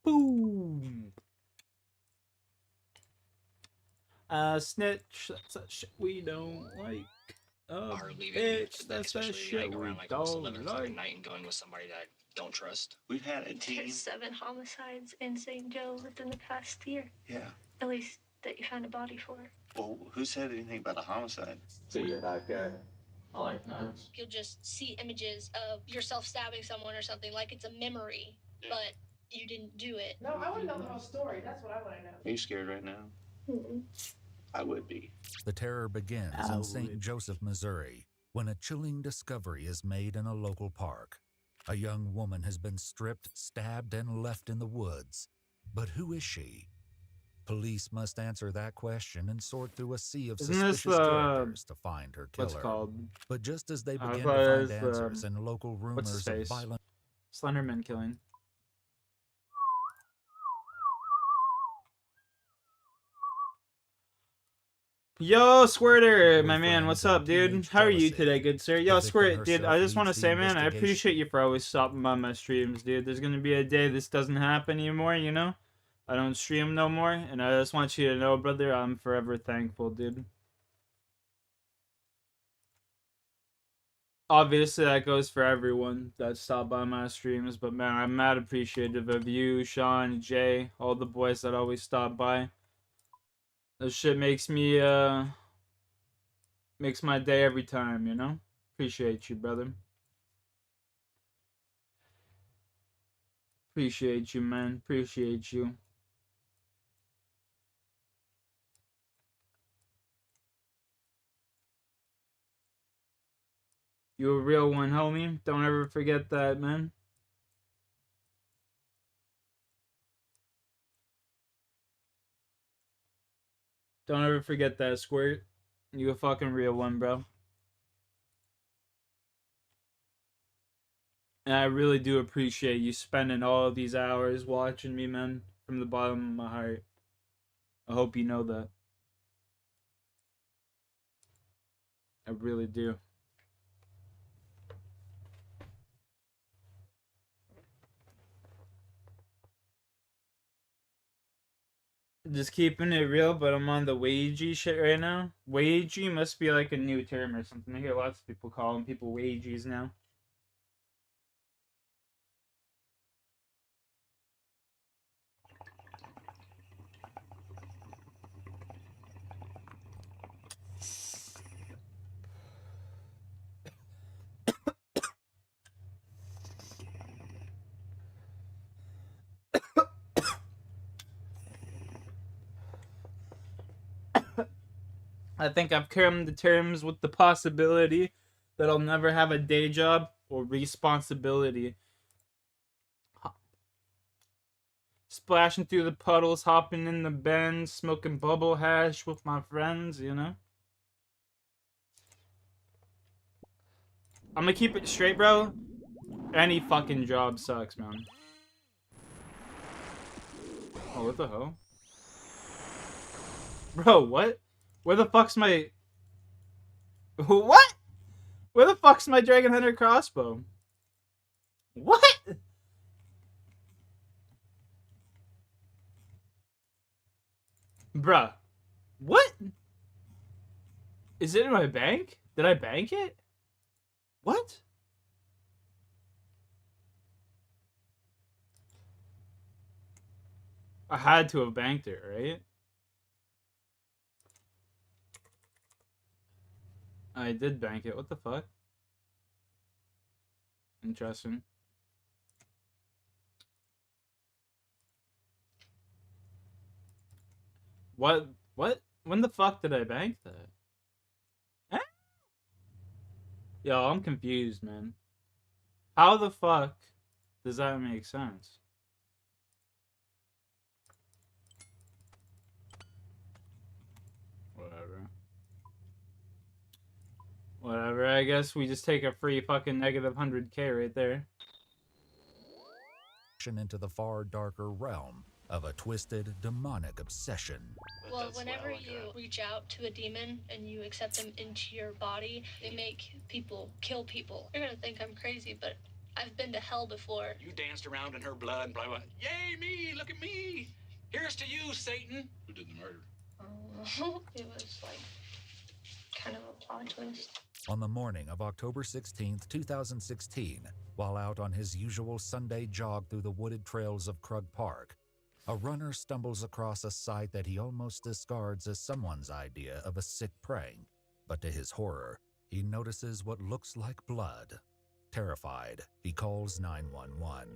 Boom. Snitch, that's that shit we don't like. Are leaving, Bitch, that's that especially shit like we around like almost 11 don't o'clock at like. night and going with somebody that I don't trust. We've had a team. There's 7 homicides in St. Joe within the past year. Yeah. At least that you found a body for. Well, who said anything about a homicide? So you're that guy. I like that. You'll just see images of yourself stabbing someone or something like it's a memory, but you didn't do it. No, I want to know the whole story. That's what I want to know. Are you scared right now? I would be. The terror begins in St. Joseph, Missouri, when a chilling discovery is made in a local park. A young woman has been stripped, stabbed, and left in the woods. But who is she? Police must answer that question and sort through a sea of suspicious characters to find her killer. What's it called? But just as they begin to thought find it was, answers and local rumors of violent... Slenderman killing. Yo, Squirter, my man, what's up, dude? How are you today, good sir? Yo, Squirt, dude, I just want to say, man, I appreciate you for always stopping by my streams, dude. There's gonna be a day this doesn't happen anymore, you know? I don't stream no more, and I just want you to know, brother, I'm forever thankful, dude. Obviously, that goes for everyone that stopped by my streams, but man, I'm mad appreciative of you, Sean, Jay, all the boys that always stop by. This shit makes me, makes my day every time, you know? Appreciate you, brother. Appreciate you, man. Appreciate you. You a real one, homie. Don't ever forget that, man. Don't ever forget that, Squirt. You a fucking real one, bro. And I really do appreciate you spending all of these hours watching me, man, from the bottom of my heart. I hope you know that. I really do. Just keeping it real, but I'm on the wagey shit right now. Wagey must be like a new term or something. I hear lots of people calling people wagies now. I think I've come to terms with the possibility that I'll never have a day job or responsibility. Splashing through the puddles, hopping in the bends, smoking bubble hash with my friends, you know? I'm gonna keep it straight, bro. Any fucking job sucks, man. Oh, what the hell? Bro, what? Where the fuck's my... What? Where the fuck's my Dragon Hunter crossbow? What? Bruh. What? Is it in my bank? Did I bank it? What? I had to have banked it, right? I did bank it. What the fuck? Interesting. What? What? When the fuck did I bank that? Eh? Yo, I'm confused, man. How the fuck does that make sense? Whatever. Whatever, I guess we just take a free fucking negative 100k right there. Into the far darker realm of a twisted, demonic obsession. Well, whenever you reach out to a demon and you accept them into your body, they make people kill people. You're gonna think I'm crazy, but I've been to hell before. You danced around in her blood and blah, blah. Yay, me! Look at me! Here's to you, Satan! Who did the murder? It was like kind of a plot twist. On the morning of October 16th, 2016, while out on his usual Sunday jog through the wooded trails of Krug Park, a runner stumbles across a sight that he almost discards as someone's idea of a sick prank. But to his horror, he notices what looks like blood. Terrified, he calls 911.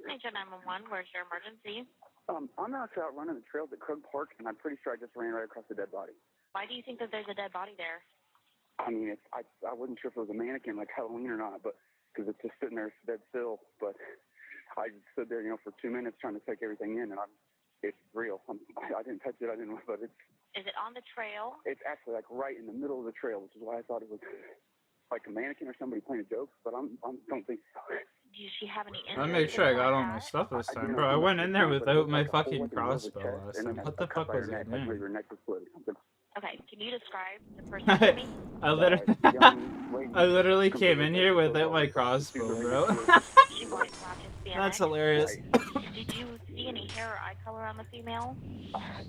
Major 911, where's your emergency? I'm actually out running the trails at Krug Park, and I'm pretty sure I just ran right across a dead body. Why do you think that there's a dead body there? I mean, I wasn't sure if it was a mannequin like Halloween or not, but because it's just sitting there dead still. But I just stood there, for 2 minutes trying to take everything in, and it's real. I didn't touch it. I didn't, but it's. Is it on the trail? It's actually like right in the middle of the trail, which is why I thought it was like a mannequin or somebody playing a joke, but I don't think so. Do she have any? I make sure I got all my stuff this time, bro. I went in there without my fucking crossbow last time. What the fuck was that name? Okay, can you describe the person to me? I literally came in here without my crossbow, bro. She wanted to watch his BMX. That's hilarious. Did you see any hair or eye color on the female?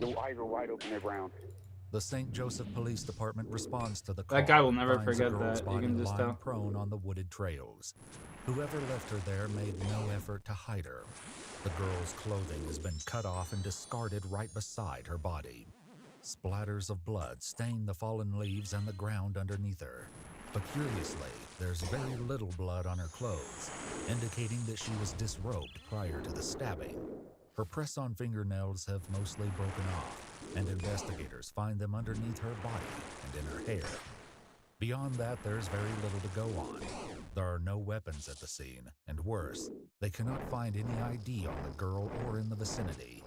The eyes were wide open, they're brown. The St. Joseph Police Department responds to the call. That guy will never finds a forget girl's that. You body can just lying tell. prone on the wooded trails. Whoever left her there made no effort to hide her. The girl's clothing has been cut off and discarded right beside her body. Splatters of blood stain the fallen leaves and the ground underneath her. But curiously, there's very little blood on her clothes, indicating that she was disrobed prior to the stabbing. Her press-on fingernails have mostly broken off, and investigators find them underneath her body and in her hair. Beyond that, there's very little to go on. There are no weapons at the scene, and worse, they cannot find any ID on the girl or in the vicinity.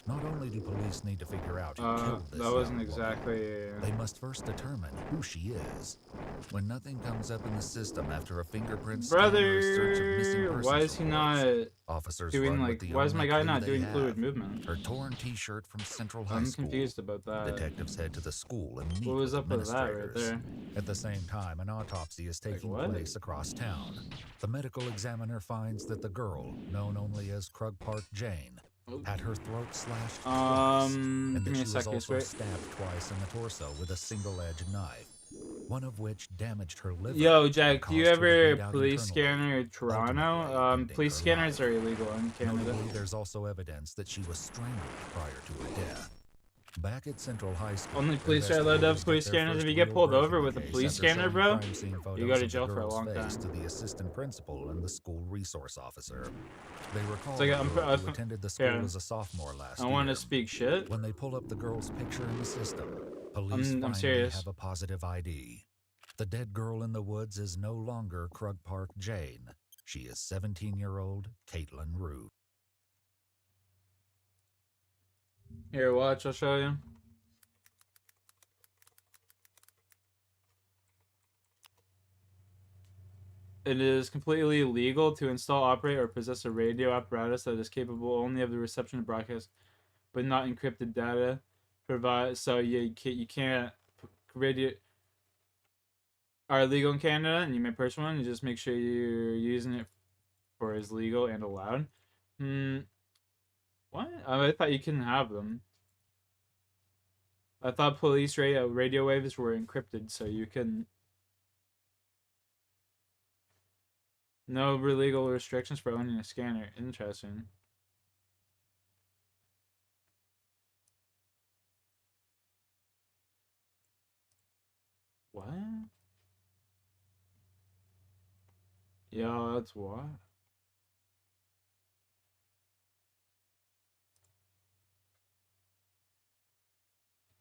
Not only do police need to figure out who killed this That wasn't young woman, exactly. they must first determine who she is. When nothing comes up in the system after a fingerprint scan or a search of missing Brother, persons why is he not report, officers doing run like? with the Why is my only guy clue not they doing have, fluid movement? her torn T-shirt from Central High I'm School. confused about that. Detectives head to the school and meet What was with up with that right administrators. there? At the same time, an autopsy is taking what? place across town. The medical examiner finds that the girl, known only as Krug Park Jane, had her throat slashed twice, and Give that me she a was second, also wait. stabbed twice in the torso with a single-edged knife, one of which damaged her liver. Yo, and Jack, do you caused her to ever bleed out police internally, scanner Toronto? ultimately ending Police her scanners life. are illegal in Canada. Notably, there's also evidence that she was strangled prior to her death. Back at Central High School, Only police are allowed to have investigators police get their scanners. If first you get real pulled break over in the with a case police after scanner, showing bro, crime scene you photos go to of jail the for a girl's long face time. to the assistant principal and the school resource officer. They recall like, the I'm- girl who attended the school yeah. as a sophomore last I year. want to speak shit. When they pull up the girl's picture in the system, police I'm finally serious. have a positive ID. The dead girl in the woods is no longer Krug Park Jane. She is 17-year-old Caitlin Root. Here, watch. I'll show you. It is completely illegal to install, operate, or possess a radio apparatus that is capable only of the reception of broadcast, but not encrypted data. So you can't radio are illegal in Canada, and you may purchase one. You just make sure you're using it for as legal and allowed. What? I thought you couldn't have them. I thought police radio waves were encrypted, so you couldn't. No legal restrictions for owning a scanner. Interesting. What? Yo, that's what?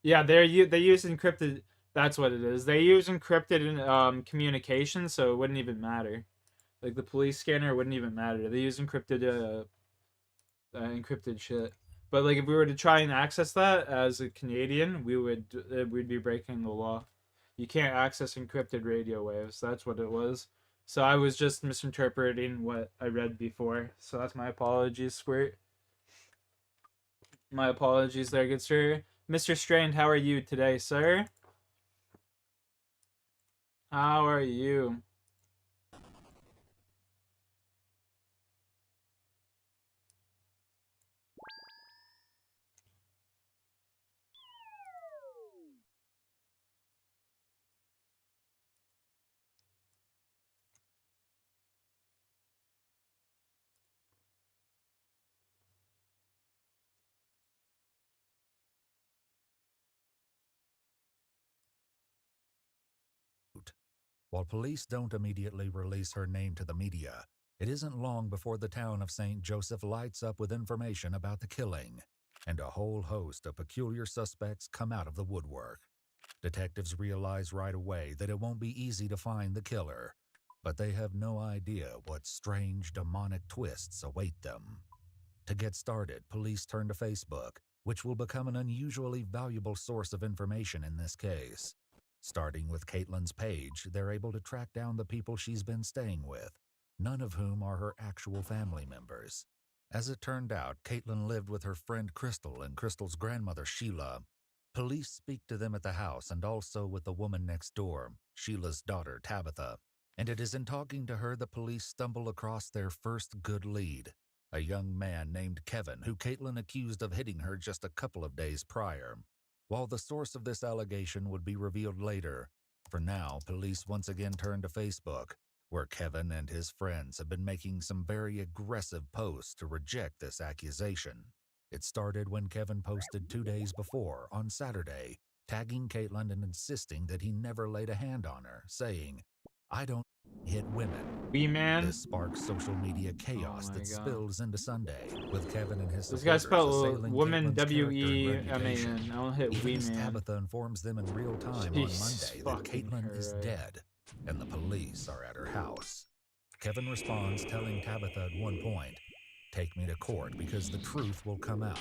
Yeah, they use encrypted. That's what it is. They use encrypted in communication, so it wouldn't even matter. Like the police scanner wouldn't even matter. They use encrypted encrypted shit. But like if we were to try and access that as a Canadian, we'd be breaking the law. You can't access encrypted radio waves. That's what it was. So I was just misinterpreting what I read before. So that's my apologies, Squirt. My apologies there, good sir. Mr. Strained, how are you today, sir? How are you? While police don't immediately release her name to the media, it isn't long before the town of St. Joseph lights up with information about the killing, and a whole host of peculiar suspects come out of the woodwork. Detectives realize right away that it won't be easy to find the killer, but they have no idea what strange demonic twists await them. To get started, police turn to Facebook, which will become an unusually valuable source of information in this case. Starting with Caitlin's page, they're able to track down the people she's been staying with, none of whom are her actual family members. As it turned out, Caitlin lived with her friend Crystal and Crystal's grandmother Sheila. Police speak to them at the house and also with the woman next door, Sheila's daughter Tabitha. And it is in talking to her that police stumble across their first good lead, a young man named Kevin, who Caitlin accused of hitting her just a couple of days prior. While the source of this allegation would be revealed later, for now, police once again turn to Facebook, where Kevin and his friends have been making some very aggressive posts to reject this accusation. It started when Kevin posted 2 days before, on Saturday, tagging Caitlin and insisting that he never laid a hand on her, saying, "I don't hit women." Wee man. This sparks social media chaos my that God. spills into Sunday, with Kevin and his This guy supporters spelled assailing woman Caitlin's character and W-E-M-A-N. reputation. I don't hit Even wee as man. Tabitha informs them in real time Jesus on Monday that fucking Caitlin is Christ. dead, and the police are at her house. Kevin responds, telling Tabitha at one point, "Take me to court because the truth will come out."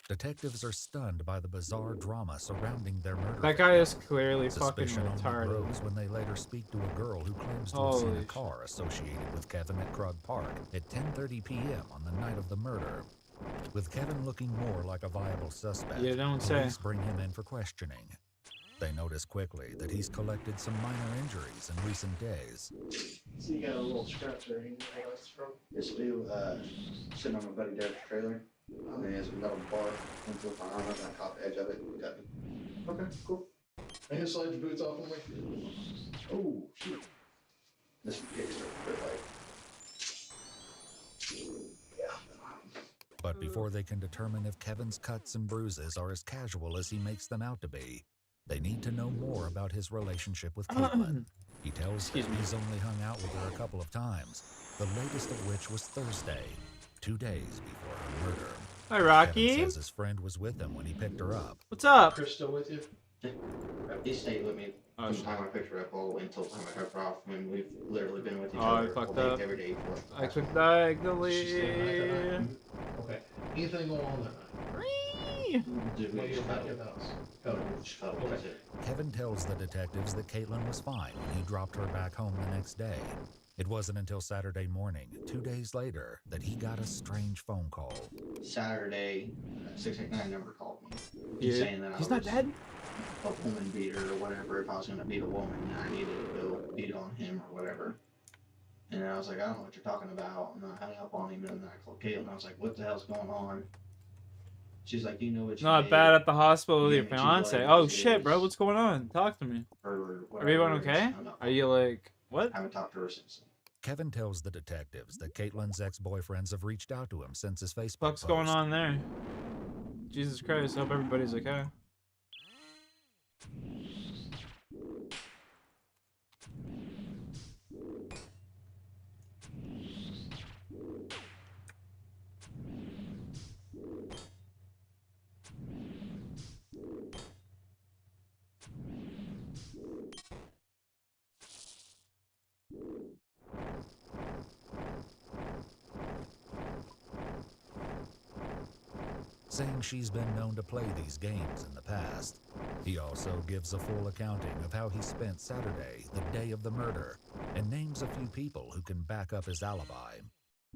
Detectives are stunned by the bizarre drama surrounding their murder. That guy is clearly fucking Suspicion only retarded. grows when they later speak to a girl who claims to have seen Holy a car associated with Kevin at Krug Park at 10:30 p.m. on the night of the murder. With Kevin looking more like a viable suspect, You don't say. police bring him in for questioning. They notice quickly that he's collected some minor injuries in recent days. So you got a little scratch there. You know where that's from? Yes, we sitting on my buddy Derek's trailer. And he has a metal bar. Went to my arm up and I caught the edge of it and cut me. Okay, cool. And you slide your boots off on me. Oh, shoot. This gig started to feel like. Yeah. But before they can determine if Kevin's cuts and bruises are as casual as he makes them out to be, they need to know more about his relationship with Caitlin. He tells them he's only hung out with her a couple of times, the latest of which was Thursday, 2 days before her murder. Hi, Rocky. Kevin says his friend was with him when he picked her up. What's up? Chris still with you? He stayed with me Oh, from the shit. time I picked her up all the way until the time I took her off. I mean, we've literally been with each Oh, I other fucked all up. day, every day. I clicked She's diagonally. staying the night. Okay. Anything going on that night? Dude, When we you just were back cuddled. in the house. Cuddled. Just cuddled, that's it. Kevin tells the detectives that Caitlin was fine when he dropped her back home the next day. It wasn't until Saturday morning, 2 days later, that he got a strange phone call. Saturday, 689 number called me. Yeah. Saying that He's I not was dead? a woman beater or whatever. If I was going to beat a woman, I needed to go beat on him or whatever. And I was like, I don't know what you're talking about. And I hung up on him and then I called Caitlin. I was like, what the hell's going on? She's like, you know what you Not did? bad at the hospital with Yeah, your but you fiance. like Oh it shit, bro, is- what's going on? Talk to me. Or Are whatever everyone it is. okay? I don't know. Are you like what? I haven't talked to her since. Kevin tells the detectives that Caitlin's ex-boyfriends have reached out to him since his Facebook What's post. going on there? Jesus Christ, I hope everybody's okay. Saying she's been known to play these games in the past. He also gives a full accounting of how he spent Saturday, the day of the murder, and names a few people who can back up his alibi.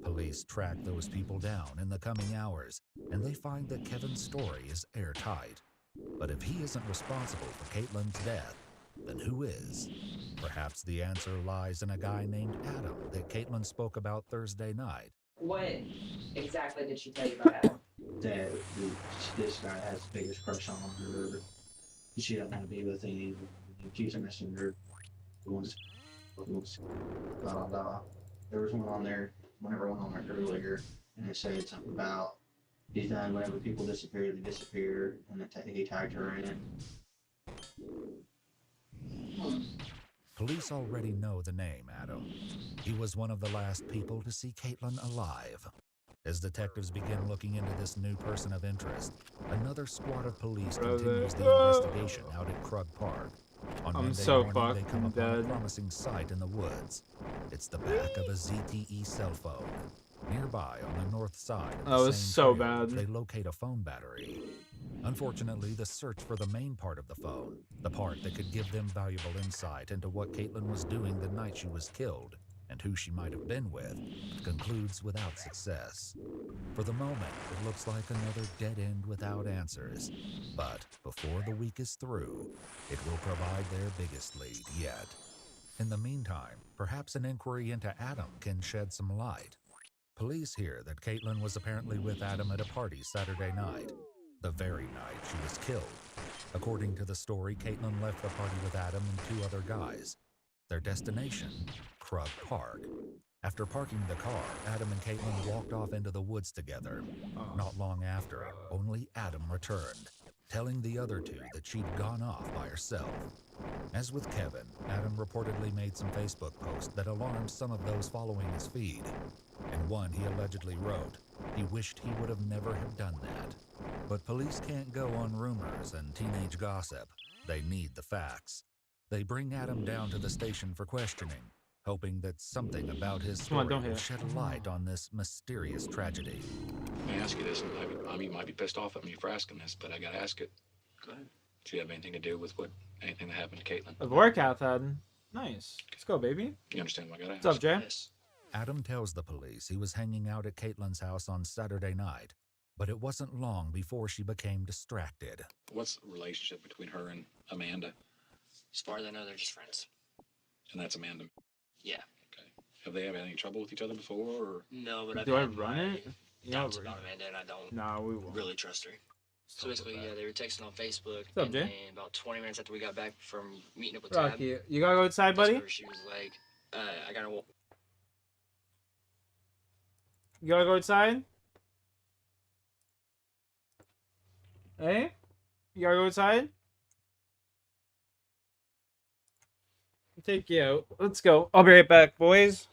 Police track those people down in the coming hours, and they find that Kevin's story is airtight. But if he isn't responsible for Caitlin's death, then who is? Perhaps the answer lies in a guy named Adam that Caitlin spoke about Thursday night. What exactly did she tell you about Adam? That this guy has the biggest crush on her. She doesn't want to be with him. She's a messenger. Blah, blah, blah. There was one on there, whenever I went on there earlier, and it said something about he's done whenever people disappear, they disappear, and he tagged her in it. Police already know the name Adam. He was one of the last people to see Caitlin alive. As detectives begin looking into this new person of interest, another squad of police continues the investigation out at Krug Park. On I'm Monday so morning, they come fucking upon a dead. promising site in the woods. It's the back of a ZTE cell phone. Nearby, on the north side of That the was same so trail, bad. they locate a phone battery. Unfortunately, the search for the main part of the phone, the part that could give them valuable insight into what Caitlin was doing the night she was killed and who she might have been with, concludes without success. For the moment, it looks like another dead end without answers. But before the week is through, it will provide their biggest lead yet. In the meantime, perhaps an inquiry into Adam can shed some light. Police hear that Caitlin was apparently with Adam at a party Saturday night, the very night she was killed. According to the story, Caitlin left the party with Adam and 2 other guys. Their destination, Krug Park. After parking the car, Adam and Caitlin walked off into the woods together. Not long after, only Adam returned, telling the other 2 that she'd gone off by herself. As with Kevin, Adam reportedly made some Facebook posts that alarmed some of those following his feed. In one, he allegedly wrote, he wished he would have never have done that. But police can't go on rumors and teenage gossip. They need the facts. They bring Adam down to the station for questioning, hoping that something about his Come on, story don't will hit. shed light on this mysterious tragedy. Let me ask you this, and you might be pissed off at me for asking this, but I gotta ask it. Go ahead. Do you have anything to do with anything that happened to Caitlin? A Vorkath had. Nice. Let's go, baby. You understand why I gotta ask? What's up, Jay? Yes. Adam tells the police he was hanging out at Caitlin's house on Saturday night, but it wasn't long before she became distracted. What's the relationship between her and Amanda? As far as I know, they're just friends. And that's Amanda. Yeah. Okay. Have they had any trouble with each other before, or? No, but I've Do I had run my it? Yeah, doubts about Amanda, and I don't Nah, we won't. really trust her. So basically, yeah, they were texting on Facebook, What's up, and Jay? then about 20 minutes after we got back from meeting up with Tab, Rocky, you gotta go outside, that's buddy? where she was like, I gotta You gotta go outside? Hey? You gotta go outside? I'll take you out. Let's go. I'll be right back, boys.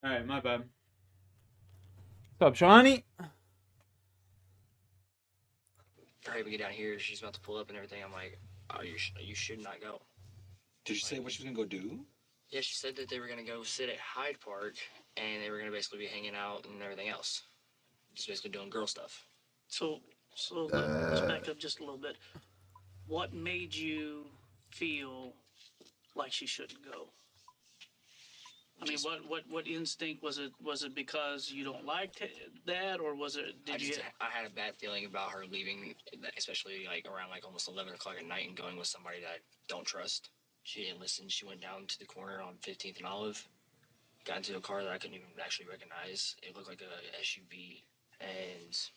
Alright, my bad. What's up, Shawnee? Alright, we get down here. She's about to pull up and everything. I'm like, oh, you should not go. Did she say what she was gonna go do? Yeah, she said that they were gonna go sit at Hyde Park and they were gonna basically be hanging out and everything else. Just basically doing girl stuff. So let's back up just a little bit. What made you feel like she shouldn't go? I mean, what instinct was it? Was it because you don't like that, or was it? I had a bad feeling about her leaving, especially like around like almost 11 o'clock at night and going with somebody that I don't trust. She didn't listen. She went down to the corner on 15th and Olive, got into a car that I couldn't even actually recognize. It looked like a SUV, and it's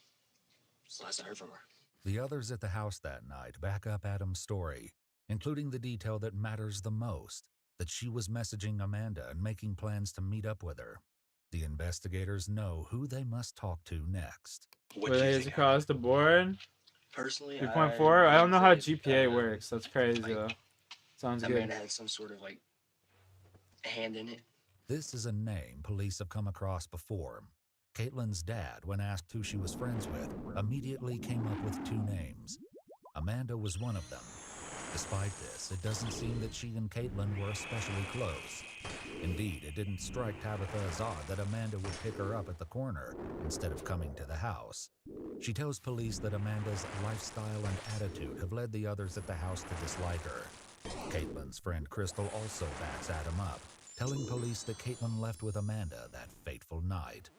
the last I heard from her. The others at the house that night back up Adam's story, including the detail that matters the most, that she was messaging Amanda and making plans to meet up with her. The investigators know who they must talk to next. Were they across the board? Personally, 3.4? I don't know how GPA works. That's crazy, though. Sounds good. Amanda had some sort of like hand in it. This is a name police have come across before. Caitlin's dad, when asked who she was friends with, immediately came up with two names. Amanda was one of them. Despite this, it doesn't seem that she and Caitlin were especially close. Indeed, it didn't strike Tabitha as odd that Amanda would pick her up at the corner instead of coming to the house. She tells police that Amanda's lifestyle and attitude have led the others at the house to dislike her. Caitlin's friend Crystal also backs Adam up, telling police that Caitlin left with Amanda that fateful night.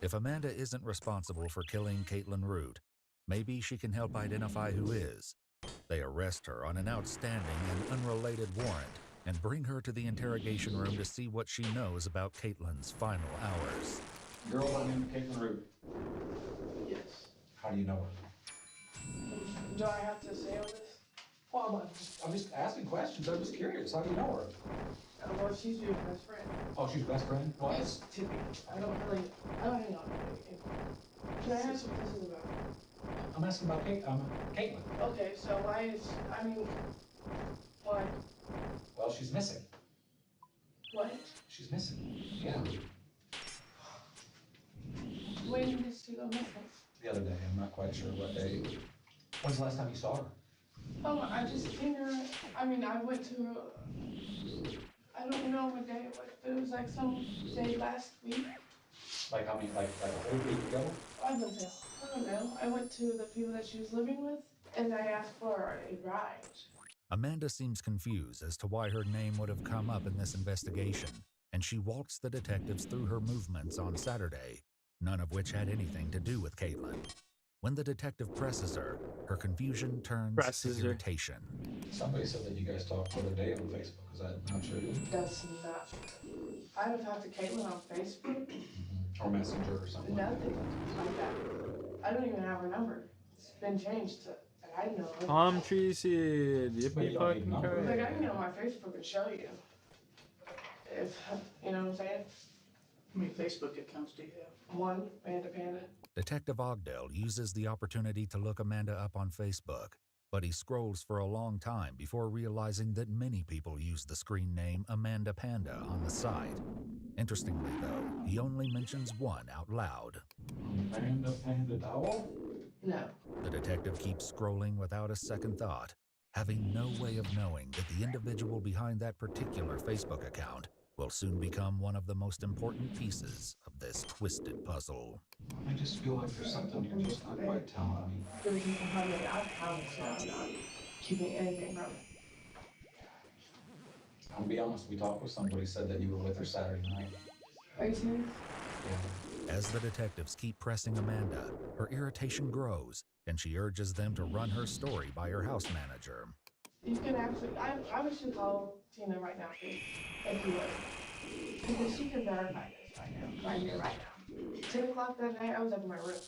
If Amanda isn't responsible for killing Caitlin Root, maybe she can help identify who is. They arrest her on an outstanding and unrelated warrant and bring her to the interrogation room to see what she knows about Caitlin's final hours. Girl by the name of Caitlin Root. Yes. How do you know her? Do I have to say all this? Well, I'm just asking questions. I'm just curious. How do you know her? Well, she's your best friend. Oh, she's best friend? What? Yes, Tippy. I don't hang out with her. Can I ask what this is about? I'm asking about Caitlin. Okay, so why? Well, she's missing. What? She's missing. Yeah. When did she go missing? The other day. I'm not quite sure what day. When's the last time you saw her? I just seen her. I went to her. I don't know what day it was, but it was like some day last week. Like a whole week ago? I don't know. I went to the people that she was living with, and I asked for a ride. Amanda seems confused as to why her name would have come up in this investigation, and she waltzed the detectives through her movements on Saturday, none of which had anything to do with Caitlin. When the detective presses her, her confusion turns to irritation. Somebody said that you guys talked the other day on Facebook. Is that not true? That's not true. I haven't talked to Caitlin on Facebook. Or Messenger or something. Nothing like that. I don't even have her number. It's been changed to, and I know. Palm tree seed. Yippee fucking crazy. Like, I can get on my Facebook and show you. If, you know what I'm saying? How many Facebook accounts do you have? One, Panda. Detective Ogdell uses the opportunity to look Amanda up on Facebook, but he scrolls for a long time before realizing that many people use the screen name Amanda Panda on the site. Interestingly, though, he only mentions one out loud. Amanda Panda Dowell? No. The detective keeps scrolling without a second thought, having no way of knowing that the individual behind that particular Facebook account will soon become one of the most important pieces of this twisted puzzle. I just feel like there's something you're just not quite telling me. There was people having it. I promise you, I'm not keeping anything from it. I'll be honest, we talked with somebody, said that you were with her Saturday night. Are you serious? Yeah. As the detectives keep pressing Amanda, her irritation grows, and she urges them to run her story by her house manager. You can actually, I wish you'd call Tina right now, please, if you would. Because she can verify this right now, right here, right now. 10 o'clock that night, I was up in my room.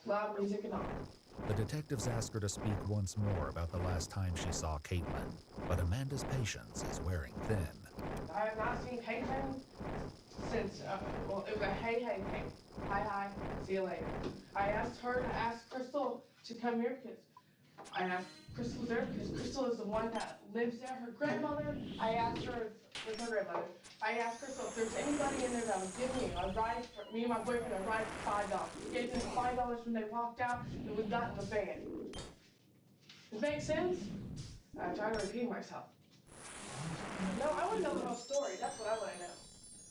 Loud music and all. The detectives ask her to speak once more about the last time she saw Caitlin, but Amanda's patience is wearing thin. I have not seen Caitlin since, it was a hey, Caitlin. Hi, see you later. I asked her to ask Crystal to come here because I asked Crystal was there because Crystal is the one that lives there. Her grandmother, I asked her, with her grandmother, I asked Crystal if there's anybody in there that would give me a ride, for me and my boyfriend, a ride for $5. Gave them $5 when they walked out. It was not in the van. Does that make sense? I try to repeat myself. No, I want to know the whole story. That's what I want to know.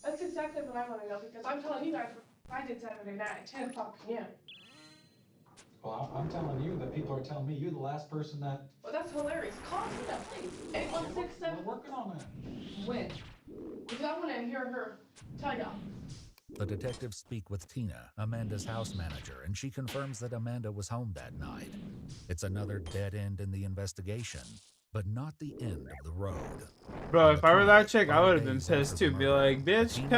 That's exactly what I want to know because I'm telling you guys what I did Saturday night at 10 o'clock p.m. Well, I'm telling you that people are telling me you're the last person that... Well, that's hilarious. Call Tina, please. 816-7. We're working on that. When? Because I want to hear her tell y'all. The detectives speak with Tina, Amanda's house manager, and she confirms that Amanda was home that night. It's another dead end in the investigation, but not the end of the road. Bro, if I were that chick, I would have been pissed too. Be like, bitch,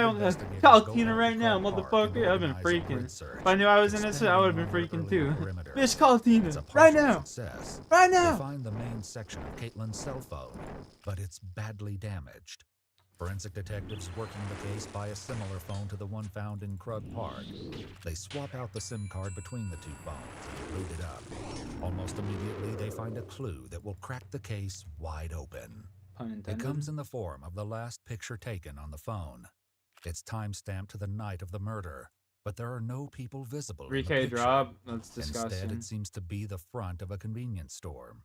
call Tina right now, motherfucker. I've been freaking. If I knew I was innocent, I would have been freaking too. Bitch, call Tina right now. Right now. They find the main section of Caitlin's cell phone, but it's badly damaged. Forensic detectives working the case buy a similar phone to the one found in Krug Park. They swap out the SIM card between the two phones and boot it up. Almost immediately, they find a clue that will crack the case wide open. It comes in the form of the last picture taken on the phone. It's time-stamped to the night of the murder, but there are no people visible in the 3K picture. drop. That's disgusting. Instead, it seems to be the front of a convenience store.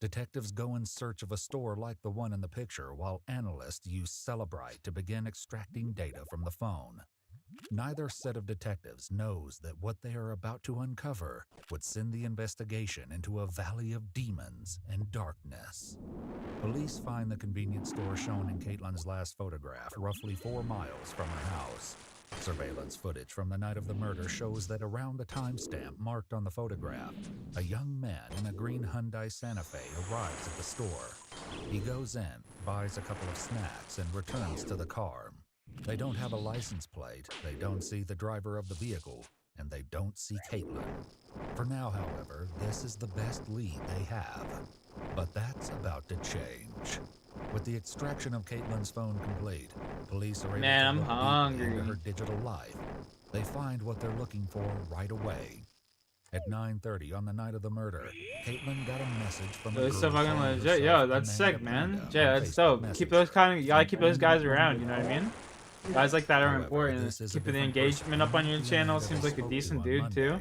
Detectives go in search of a store like the one in the picture, while analysts use Celebrite to begin extracting data from the phone. Neither set of detectives knows that what they are about to uncover would send the investigation into a valley of demons and darkness. Police find the convenience store shown in Caitlin's last photograph, roughly 4 miles from her house. Surveillance footage from the night of the murder shows that around the timestamp marked on the photograph, a young man in a green Hyundai Santa Fe arrives at the store. He goes in, buys a couple of snacks, and returns to the car. They don't have a license plate, they don't see the driver of the vehicle, and they don't see Caitlin. For now, however, this is the best lead they have. But that's about to change. With the extraction of Caitlin's phone complete, police are able to look deep into her digital life. They find what they're looking for right away. At 9:30 on the night of the murder, Caitlin got a message from a girl so fucking calling legit. Yo, herself that's Amanda sick, man. Panda Jay, on that's Facebook dope. Keep Messenger. those kind of, you gotta keep those guys around, you know what I mean? Guys like that are However, important. this is a Keeping the different engagement up on your person channel than seems they like a spoke to decent on dude, Monday. too.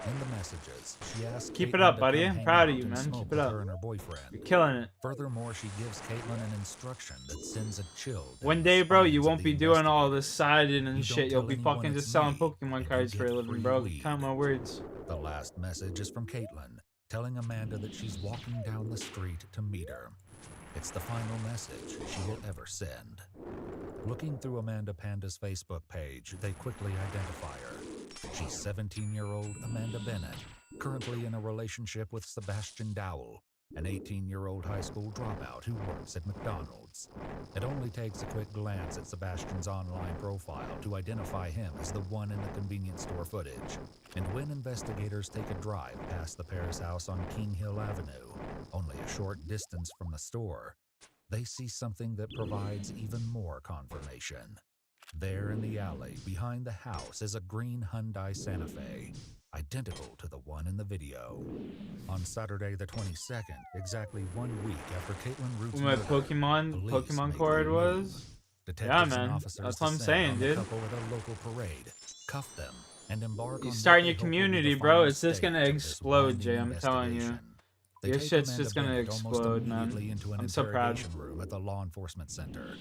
In the messages, she asks Keep it Caitlin up, to buddy. come I'm hang proud of out you, and man. smoke Keep it with up. her and her boyfriend. You're killing it. Furthermore, she gives Caitlin an instruction that sends a chill down One the day, bro, you spines of won't the be doing all investigators. this siding and You shit. don't You'll tell be anyone fucking it's just selling me, Pokemon and cards you for a get living, free bro. weed. Count my words. The last message is from Caitlin, telling Amanda that she's walking down the street to meet her. It's the final message she will ever send. Looking through Amanda Panda's Facebook page, they quickly identify her. She's 17-year-old Amanda Bennett, currently in a relationship with Sebastian Dowell, an 18-year-old high school dropout who works at McDonald's. It only takes a quick glance at Sebastian's online profile to identify him as the one in the convenience store footage. And when investigators take a drive past the pair's house on King Hill Avenue, only a short distance from the store, they see something that provides even more confirmation. There in the alley behind the house is a green Hyundai Santa Fe, identical to the one in the video. On Saturday the 22nd, exactly 1 week after Caitlin Root's What murder, Pokemon police card made was? detectives Yeah, and man. officers That's what I'm descend saying, on the dude. couple at a local parade, cuff them, and embark on You what starting they your hope will be the community, bro. final It's just gonna stage of this explode, winding Jay. I'm telling you. investigation. They Your take shit's Amanda just gonna Bennett almost explode, immediately man. into an I'm so proud. interrogation room at the law enforcement center.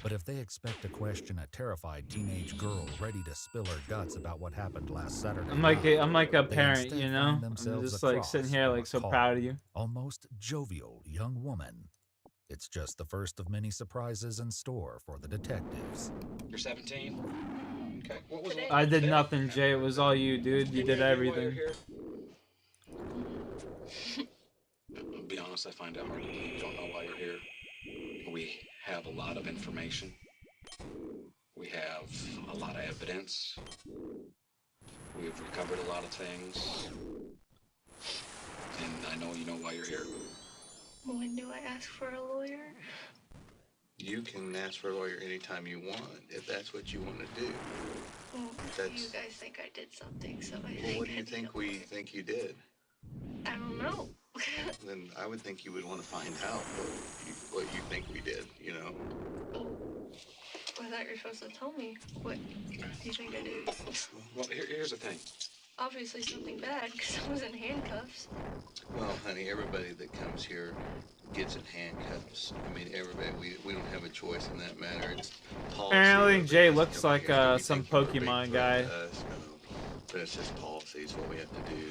But if they expect to question a terrified teenage girl ready to spill her guts about what happened last Saturday I'm like a they parent, instead you know? find I'm themselves just like across sitting here from like a so calm, proud of you. almost jovial young woman. It's just the first of many surprises in store for the detectives. You're 17? Okay. What was I did nothing, Jay. It was all you, dude. You did everything. I'll be honest, I find it hard to believe you don't know why you're here. We have a lot of information. We have a lot of evidence. We've recovered a lot of things. And I know you know why you're here. When do I ask for a lawyer? You can ask for a lawyer anytime you want, if that's what you want to do. Well, That's- you guys think I did something, so I Well, think what do you think we think you did? I don't know. then I would think you would want to find out what you think we did, you know? I thought you were supposed to tell me what you think I did. Well, here's the thing. Obviously something bad, because I was in handcuffs. Well, honey, everybody that comes here gets in handcuffs. I mean, everybody, we don't have a choice in that matter. It's policy. Apparently, Jay Everybody looks come like here. We some think you're a big Pokemon threat guy. to us, no. But it's just policy. It's what we have to do.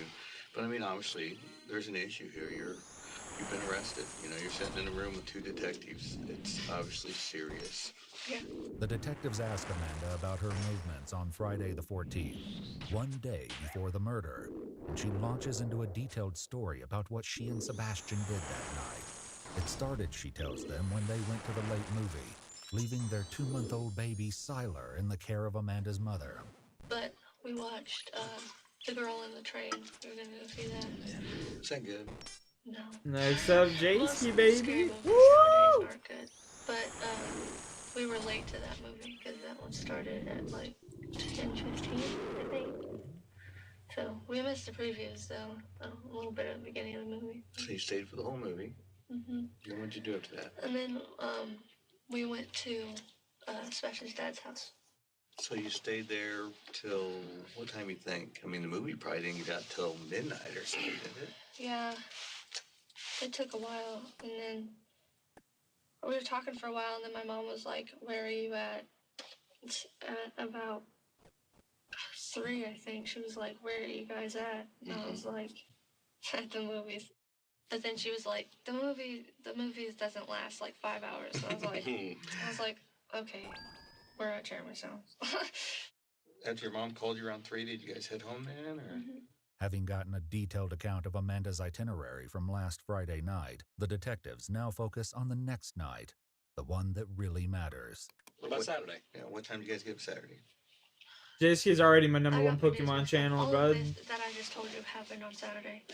But I mean, obviously, there's an issue here. You've been arrested. You know, you're sitting in a room with 2 detectives. It's obviously serious. Yeah. The detectives ask Amanda about her movements on Friday the 14th, one day before the murder, and she launches into a detailed story about what she and Sebastian did that night. It started, she tells them, when they went to the late movie, leaving their 2-month-old baby Siler in the care of Amanda's mother. But we watched The Girl in the Train. We were going to go see that. Is that good? No. Next up, Most J-Ski, scary baby. movies Woo! nowadays aren't good. But we were late to that movie because that one started at like 10:15, I think. So we missed the previews, though. A little bit at the beginning of the movie. So you stayed for the whole movie. Mm-hmm. And what'd you do after that? And then we went to Sebastian's dad's house. So you stayed there till what time you think? I mean, the movie probably didn't get out till midnight or something, did it? Yeah. It took a while, and then we were talking for a while, and then my mom was like, "Where are you at?" It's at about 3, I think. She was like, "Where are you guys at?" And I was like, "At the movies." But then she was like, the movies doesn't last like 5 hours. So I was like, okay, we're at Jeremy's house. After your mom called you around 3, did you guys head home then, or? Mm-hmm. Having gotten a detailed account of Amanda's itinerary from last Friday night, the detectives now focus on the next night, the one that really matters. What about Saturday? Yeah, what time did you guys get up Saturday? J-Ski's already my number I one got produced. Pokemon channel, All bud. of this that I just told you happened on Saturday.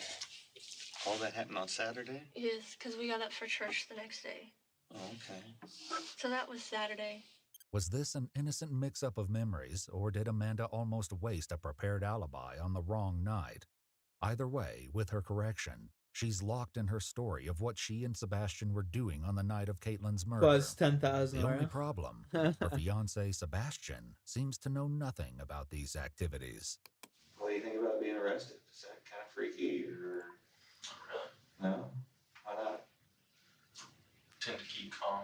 All that happened on Saturday? Yes, because we got up for church the next day. Oh, okay. So that was Saturday. Was this an innocent mix-up of memories, or did Amanda almost waste a prepared alibi on the wrong night? Either way, with her correction, she's locked in her story of what she and Sebastian were doing on the night of Caitlin's murder. Plus 10,000. The only problem, her fiancé Sebastian seems to know nothing about these activities. What do you think about being arrested? Is that kind of freaky, or? No? Why not? Tend to keep calm,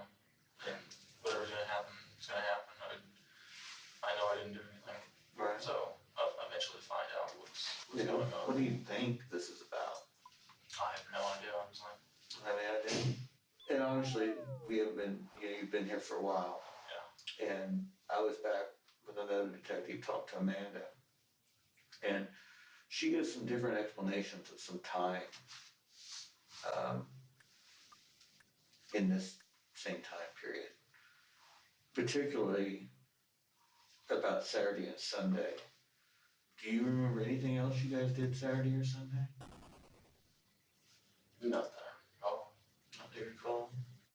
and whatever's gonna happen is gonna happen. I know I didn't do anything, Right. so I'll eventually find out what's You know, going on. what do you think this is about? I have no idea, honestly. I mean, I didn't. And honestly, we have been, you've been here for a while. Yeah. And I was back with another detective, talked to Amanda. And she gives some different explanations of some time in this same time period. Particularly about Saturday and Sunday. Do you remember anything else you guys did Saturday or Sunday? Nothing. Oh, not do you recall?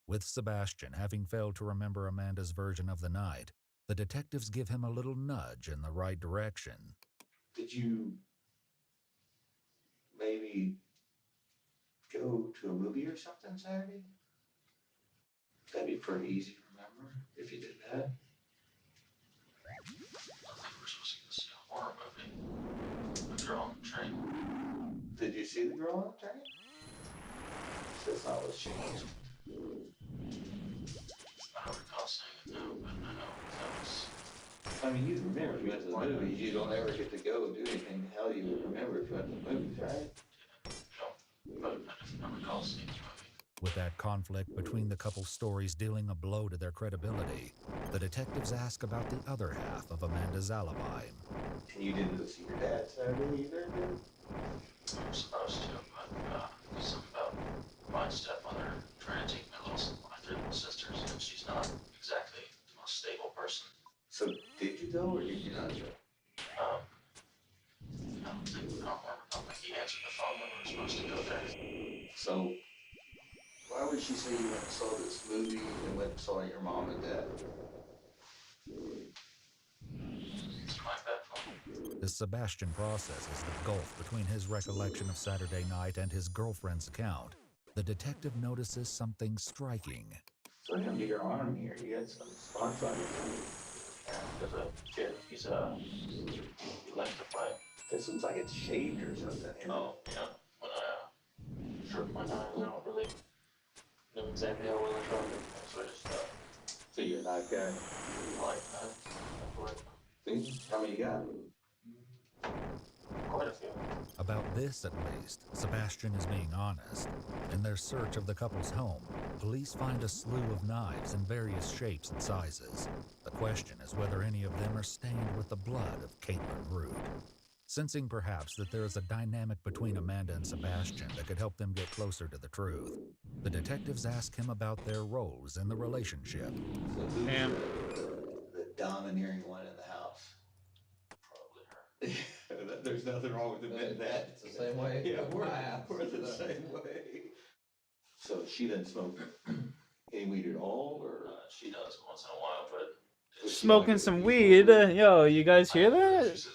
With Sebastian having failed to remember Amanda's version of the night, the detectives give him a little nudge in the right direction. Did you maybe go to a movie or something Saturday? That'd be pretty easy to remember if you did that. I think we're supposed to go see a horror movie. The Girl on the Train. Did you see the girl on the train? That's not what she was. I don't recall seeing it now, but I know that was. I mean, you remember if you went to the movies, you don't ever get to go do anything. Hell, you would remember if you went to the movies, right? No, but I don't recall seeing the movie. With that conflict between the couple's stories dealing a blow to their credibility, the detectives ask about the other half of Amanda's alibi. And you didn't go see your dad Saturday either, did? I was supposed to, but something about my stepmother trying to take my 3 little sisters, and she's not exactly the most stable person. So did you go or did you not go? I don't remember. I don't think he answered the phone when we were supposed to go there. So why would she say you went and saw this movie and went and saw your mom and dad? It's my bad phone. As Sebastian processes the gulf between his recollection of Saturday night and his girlfriend's account, the detective notices something striking. So under your arm here, you got some spots on your arm. Yeah, there's a kid. He likes to play. This looks like it's shaved or something. Oh, yeah. When I sharpened my knife, I don't really know exactly how well I sharpened it, so I just so you're a knife guy? I like knives. See? How many you got? Quite a few. About this, at least, Sebastian is being honest. In their search of the couple's home, police find a slew of knives in various shapes and sizes. The question is whether any of them are stained with the blood of Caitlin Root. Sensing perhaps that there is a dynamic between Amanda and Sebastian that could help them get closer to the truth, the detectives ask him about their roles in the relationship. So who's the domineering one in the house? Probably her. There's nothing wrong with admitting that. It's the same way. Yeah, we're Wow. the same way. So she doesn't smoke any weed at all, or she does once in a while, but Smoking some weed. Yo, you guys hear that?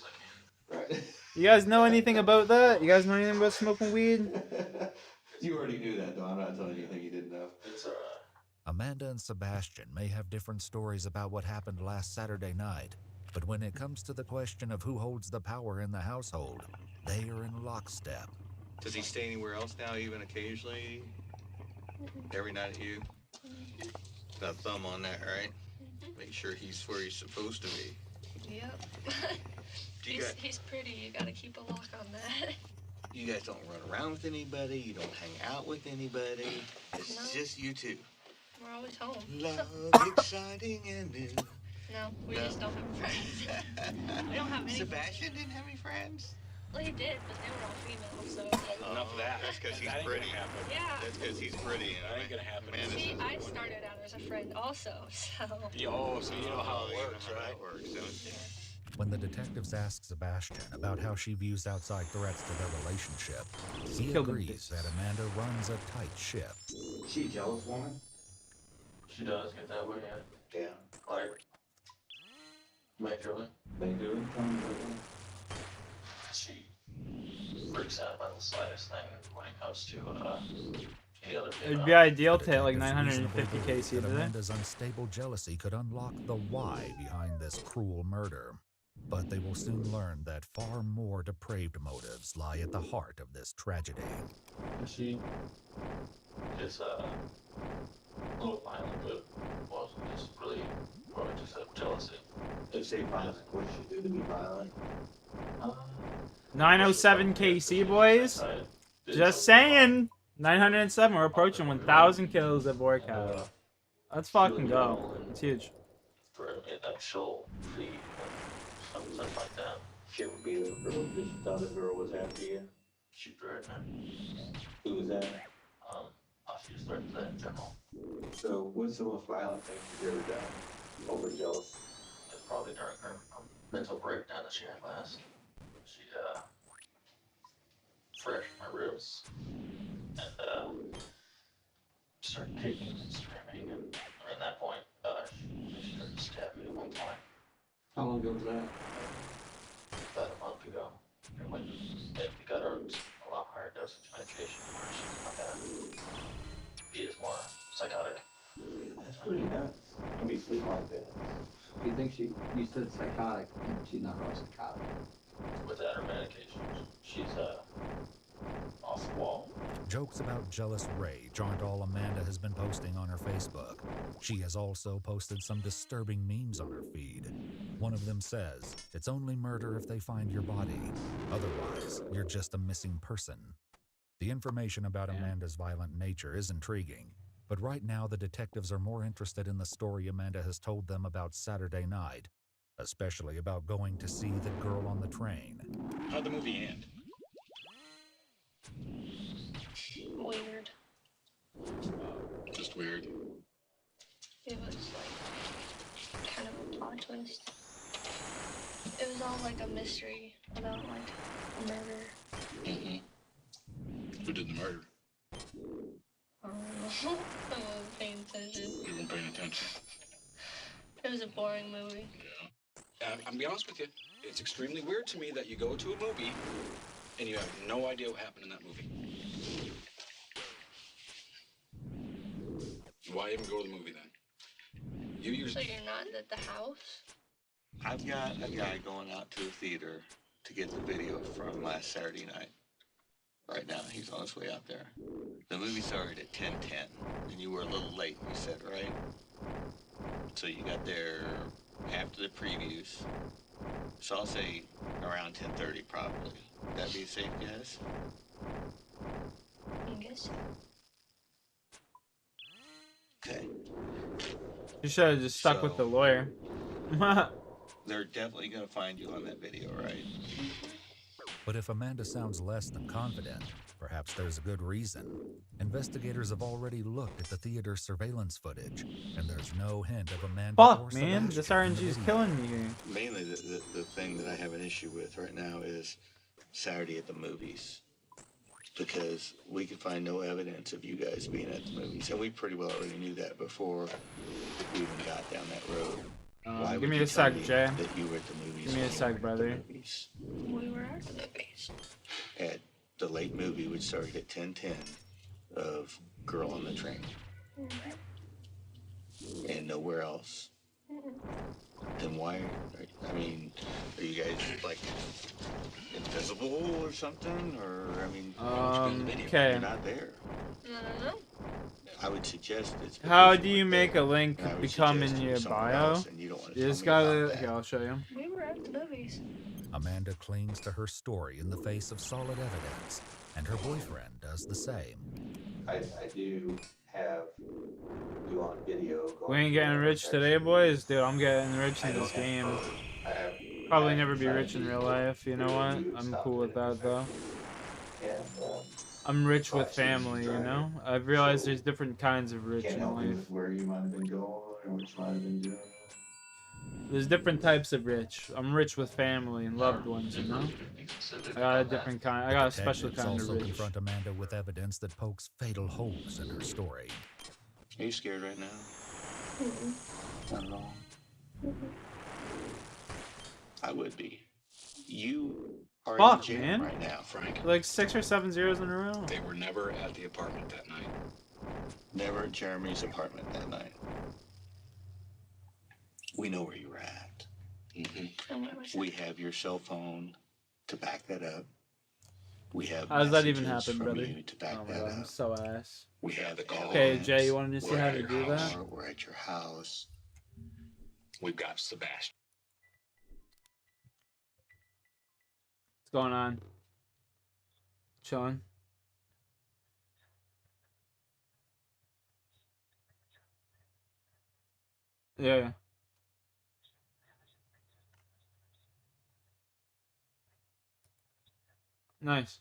right? You guys know anything about that? You guys know anything about smoking weed? You already knew that, though. I'm not telling you anything you didn't know. It's alright. Amanda and Sebastian may have different stories about what happened last Saturday night, but when it comes to the question of who holds the power in the household, they are in lockstep. Does he stay anywhere else now, even occasionally? Every night at you? Got a thumb on that, right? Make sure he's where he's supposed to be. Yep. Do you He's pretty. You gotta keep a lock on that. You guys don't run around with anybody. You don't hang out with anybody. It's No. just you two. We're always home. Love, exciting and new. No, we just don't have friends. We don't have any. Sebastian didn't have any friends? Well, he did, but they were all female, so. Enough of that. That's because he's pretty. Yeah. That's because he's pretty. That ain't gonna happen. See, I started out as a friend also, so. Oh, so you know how it works, right? It works, don't you? When the detectives ask Sebastian about how she views outside threats to their relationship, he agrees that Amanda runs a tight ship. She a jealous woman? She does get that way, yeah. Yeah. Like, majorly. Majorly? She freaks out about the slightest thing when it comes to any other female. It'd be ideal to hit like Detectives 950 reasonably KC believe that today. Amanda's unstable jealousy could unlock the why behind this cruel murder. But they will soon learn that far more depraved motives lie at the heart of this tragedy. She is a little violent, but wasn't just really probably just a jealousy. If say violent, what did she do to be violent? 907 KC, boys. Just saying. 907. We're approaching 1,000 kills at Vorkath. Let's fucking go. It's huge. For that she'll feed something like that. She ever beat a girl because she thought a girl was after you? She threatened her. Who was that? She just threatened that in general. So what's the most violent thing she's ever done? Over jealous? It's probably during her mental breakdown that she had last. She thrashed my ribs and started kicking and screaming, and at that point she started to stab me at one point. How long ago was that? About a month ago. And when it got her a lot higher dosage medication where she's not gonna be as more psychotic. That's pretty nuts. Can we sleep like that? You think you said psychotic, and she's not really psychotic. Without her medication, she's off the wall. Jokes about jealous rage aren't all Amanda has been posting on her Facebook. She has also posted some disturbing memes on her feed. One of them says, "It's only murder if they find your body. Otherwise, you're just a missing person." The information about Amanda's violent nature is intriguing, but right now the detectives are more interested in the story Amanda has told them about Saturday night, especially about going to see the girl on the train. How'd the movie end? Weird. Just weird. It was like kind of a plot twist. It was all like a mystery about like a murder. Mm-hmm. Who did the murder? I wasn't paying attention. You weren't paying attention. It was a boring movie. Yeah. I'm gonna be honest with you. It's extremely weird to me that you go to a movie and you have no idea what happened in that movie. Why even go to the movie then? So you're not at the house? I've got a guy going out to the theater to get the video from last Saturday night. Right now, he's on his way out there. The movie started at 10:10, and you were a little late, you said, right? So you got there after the previews. So I'll say around 10:30 probably. That'd be a safe guess? I guess so. Okay. You should have just stuck with the lawyer. They're definitely going to find you on that video, right? But if Amanda sounds less than confident, perhaps there's a good reason. Investigators have already looked at the theater surveillance footage, and there's no hint of Amanda Fuck, or man. Sebastian This in the RNG is video. killing me here. Mainly the thing that I have an issue with right now is Saturday at the movies. Because we could find no evidence of you guys being at the movies. And we pretty well already knew that before we even got down that road. Why Give would me you a tell sec, me Jay. that you were at the movies? Give me a when you sec, weren't at the brother. movies? We were at the movies. At the late movie, which started at 10:10, of Girl on the Train. And nowhere else. Then why? I mean, are you guys like invisible or something? Or I mean, okay. you're not there. No. I would suggest it's. How because do you you weren't make there. a link And I would become suggest in it your was somewhere bio? else, and you don't want to You tell just me about gotta. that. Here, I'll show you. We were at the movies. Amanda clings to her story in the face of solid evidence, and her boyfriend does the same. I do have you on video. We ain't getting rich today, boys. Dude, I'm getting rich in this game. Probably never be rich in real life. You know what? I'm cool with that, though. I'm rich with family, you know? I've realized there's different kinds of rich Can't in help you life. with where you might have been going or what you might have been doing. There's different types of rich. I'm rich with family and loved ones, you know? I got a different kind. I got a special Detectives kind of also rich. confront Amanda with evidence that pokes fatal holes in her story. Are you scared right now? Not at all. I would be. You are in Fuck, the gym man. right now, Frank. Like 6 or 7 zeros in a row. They were never at the apartment that night. Never at Jeremy's apartment that night. We know where you were at. And where was We have your cell phone to back that up. We have How does that even messages happen, from brother? you to back Oh my that god, I'm up. so ass. We have the call. Okay, Jay, you wanted to see We're how at to your do house. that? We're at your house. We've got Sebastian. What's going on? Chilling. Yeah. Nice.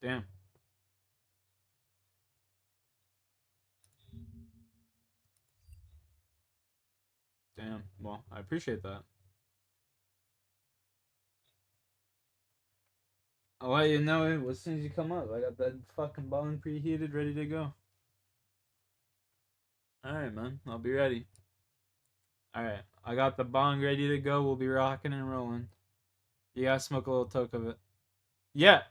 Damn. Damn. Well, I appreciate that. I'll let you know it as soon as you come up. I got that fucking bong preheated, ready to go. Alright, man. I'll be ready. Alright. I got the bong ready to go. We'll be rocking and rolling. You gotta smoke a little toke of it. Yeah.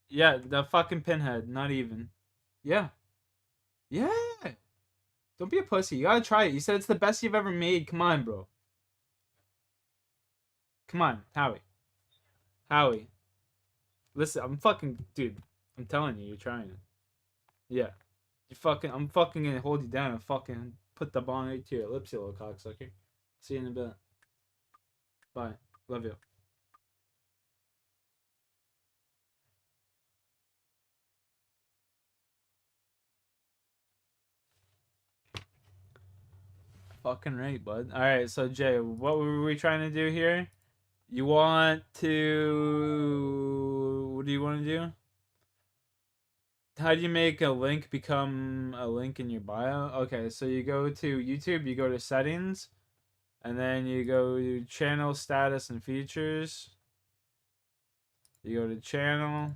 Yeah, the fucking pinhead. Not even. Yeah. Yeah. Don't be a pussy. You gotta try it. You said it's the best you've ever made. Come on, bro. Come on, Howie. Howie. Listen, I'm fucking... Dude, I'm telling you, you're trying it. Yeah. I'm fucking gonna hold you down and fucking put the bong right to your lips, you little cocksucker. See you in a bit. Bye. Love you. Fucking right, bud. Alright, so Jay, what were we trying to do here? You want to... What do you want to do? How do you make a link become a link in your bio? Okay, so you go to YouTube, you go to settings, and then you go to channel status and features. You go to channel.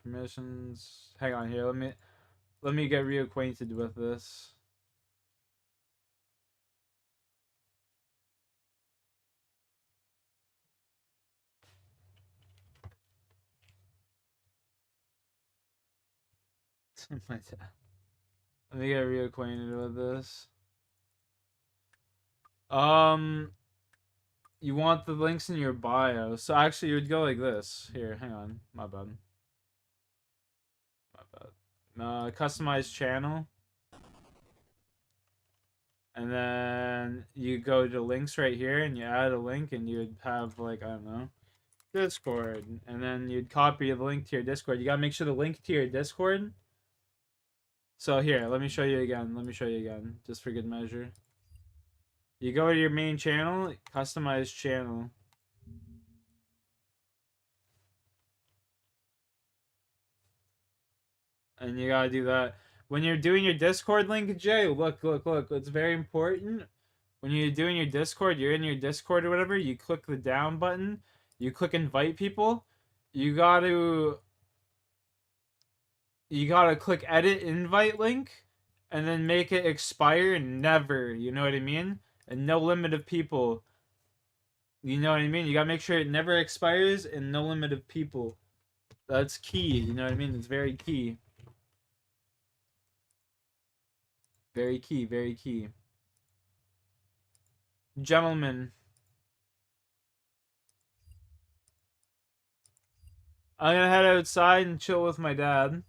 Permissions. Hang on here. Let me get reacquainted with this. My dad. Let me get reacquainted with this. You want the links in your bio. So actually, you would go like this. Here, hang on. My bad. My bad. Customize channel. And then you go to links right here and you add a link and you would have like, I don't know, Discord. And then you'd copy the link to your Discord. You gotta make sure the link to your Discord. So here, let me show you again. Let me show you again, just for good measure. You go to your main channel, customize channel. And you gotta do that. When you're doing your Discord link, Jay, look. It's very important. When you're doing your Discord, you're in your Discord or whatever, you click the down button, you click invite people, you gotta click edit invite link, and then make it expire never, you know what I mean? And no limit of people. You know what I mean? You gotta make sure it never expires and no limit of people. That's key, you know what I mean? It's very key. Very key, very key. Gentlemen, I'm gonna head outside and chill with my dad.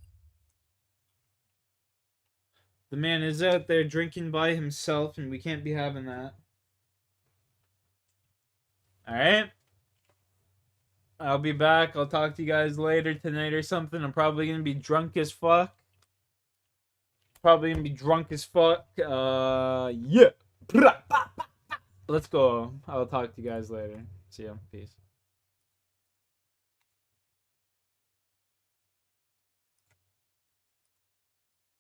The man is out there drinking by himself, and we can't be having that. Alright? I'll be back. I'll talk to you guys later tonight or something. I'm probably gonna be drunk as fuck. Yeah. Let's go. I'll talk to you guys later. See ya. Peace.